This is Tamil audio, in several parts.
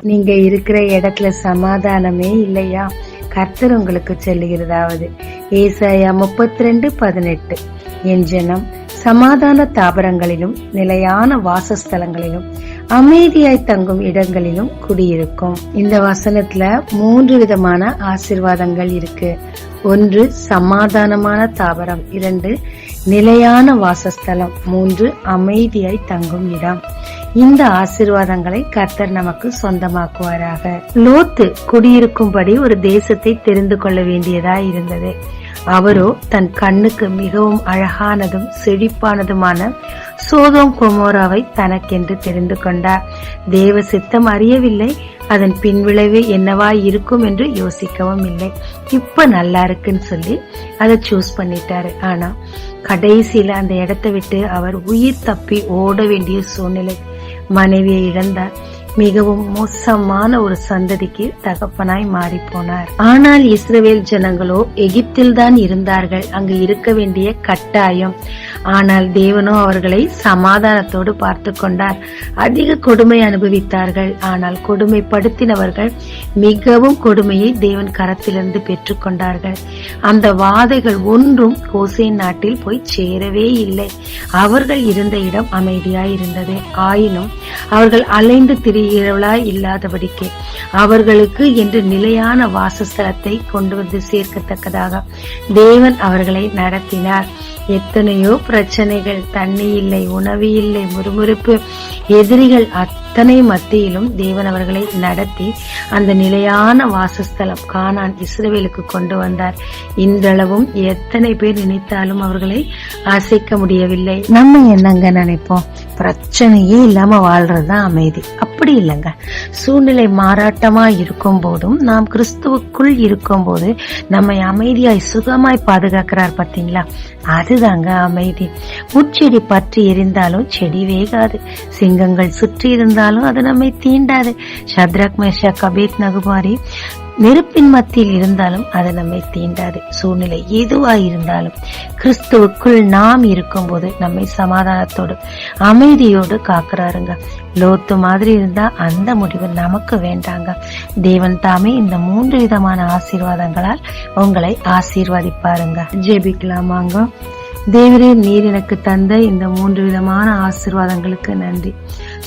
நீங்க இருக்கிற இடத்துல சமாதானமே இல்லையா? கர்த்தர் உங்களுக்கு சொல்லுகிறதாவது ஏசாயா 32:18, என் ஜனம் சமாதான தாபரங்களிலும் நிலையான வாசஸ்தலங்களிலும் அமைதியாய் தங்கும் இடங்களிலும் குடியிருக்கும். இந்த வசனத்துல 3 விதமான ஆசீர்வாதங்கள் இருக்கு. 1 சமாதானமான தாபரம், 2 நிலையான வாசஸ்தலம், 3 அமைதியாய் தங்கும் இடம். இந்த ஆசீர்வாதங்களை கர்த்தர் நமக்கு சொந்தமாக்குவாராக. லோத்து குடியிருக்கும்படி ஒரு தேசத்தை தெரிந்து கொள்ள வேண்டியதா இருந்தது. அவரோ தன் கண்ணுக்கு மிகவும் அழகானதும் செழிப்பானதுமான சோதோம் கொமோராவை தனக்கென்று தெரிந்து கொண்டார். தேவ சித்தம் அறியவில்லை, அதன் பின்விளைவு என்னவாய் இருக்கும் என்று யோசிக்கவும் இல்லை. இப்ப நல்லா இருக்குன்னு சொல்லி அதை சூஸ் பண்ணிட்டாரு. ஆனா கடைசியில அந்த இடத்தை விட்டு அவர் உயிர் தப்பி ஓட வேண்டிய சூழ்நிலை. மனைவியை இழந்தார். மிகவும் மோசமான ஒரு சந்ததிக்கு தகப்பனாய் மாறி போனார். ஆனால் இஸ்ரவேல் ஜனங்களோ எகிப்தில் தான் இருந்தார்கள், அங்கு இருக்க வேண்டிய கட்டாயம். ஆனால் தேவனோ அவர்களை சமாதானத்தோடு பார்த்து கொண்டார். அதிக கொடுமை அனுபவித்தார்கள். ஆனால் கொடுமைப்படுத்தினவர்கள் மிகவும் கொடுமையை தேவன் கரத்திலிருந்து பெற்றுக் கொண்டார்கள். அந்த வாதைகள் ஒன்றும் கோசேன் நாட்டில் போய் சேரவே இல்லை. அவர்கள் இருந்த இடம் அமைதியாய் இருந்தது. ஆயினும் அவர்கள் அலைந்து திரிகிறவளாய் இல்லாதபடிக்கு அவர்களுக்கு என்று நிலையான வாசஸ்தலத்தை கொண்டு வந்து சேர்க்கத்தக்கதாக தேவன் அவர்களை நடத்தினார். எத்தனையோ பிரச்சனைகள், தண்ணி இல்லை, உணவு இல்லை, முறுமுறுப்பு, எதிரிகள் அத்தனை மத்தியிலும் தேவன் அவர்களை நடத்தி அந்த நிலையான வாசஸ்தலம் கானான் இஸ்ரவேலுக்கு கொண்டு வந்தார். இன்றளவும் எத்தனை பேர் நினைத்தாலும் அவர்களை அசைக்க முடியவில்லை. நம்ம என்னங்க நினைப்போம்? பிரச்சனையே இல்லாம வாழ்றதுதான் அமைதி. அப்படி இல்லைங்க. சூழ்நிலை மாறாட்டமா இருக்கும் போதும் நாம் கிறிஸ்துவுக்குள் இருக்கும் போது நம்மை அமைதியாய் சுகமாய் பாதுகாக்கிறார் பாத்தீங்களா? அதுதாங்க அமைதி. முச்செடி பற்றி எரிந்தாலும் செடி வேகாது, சிங்கங்கள் சுற்றி இருந்தாலும் அது நம்மை தீண்டாது. சத்ரக் மேஷாக் அபேத்நேகோ மாதிரி நெருப்பின் மத்தியில் இருந்தாலும் அது நம்மை தீண்டாது. சூழ்நிலை எதுவாய் இருந்தாலும் கிறிஸ்துவுக்குள் நாம் இருக்கும் போது நம்மை சமாதானத்தோடு அமைதியோடு காக்குறாருங்க. லோத்து மாதிரி இருந்தா அந்த முடிவு நமக்கு வேண்டாங்க. தேவன் தாமே இந்த 3 விதமான ஆசீர்வாதங்களால் உங்களை ஆசீர்வதிப்பாருங்க. ஜெபிக்கலாமாங்க. தேவரே, நீர் எனக்கு தந்த இந்த 3 விதமான ஆசீர்வாதங்களுக்கு நன்றி.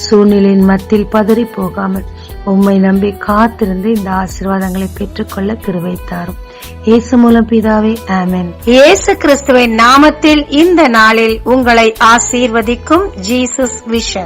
சூழ்நிலையின் மத்தியில் பதறி போகாமல் உம்மை நம்பி காத்திருந்து இந்த ஆசீர்வாதங்களை பெற்றுக்கொள்ள கிருபை தாரும். இயேசு மூலம் பிதாவே, ஆமென். இயேசு கிறிஸ்துவின் நாமத்தில் இந்த நாளில் உங்களை ஆசீர்வதிக்கும் ஜீசஸ் விஷன்.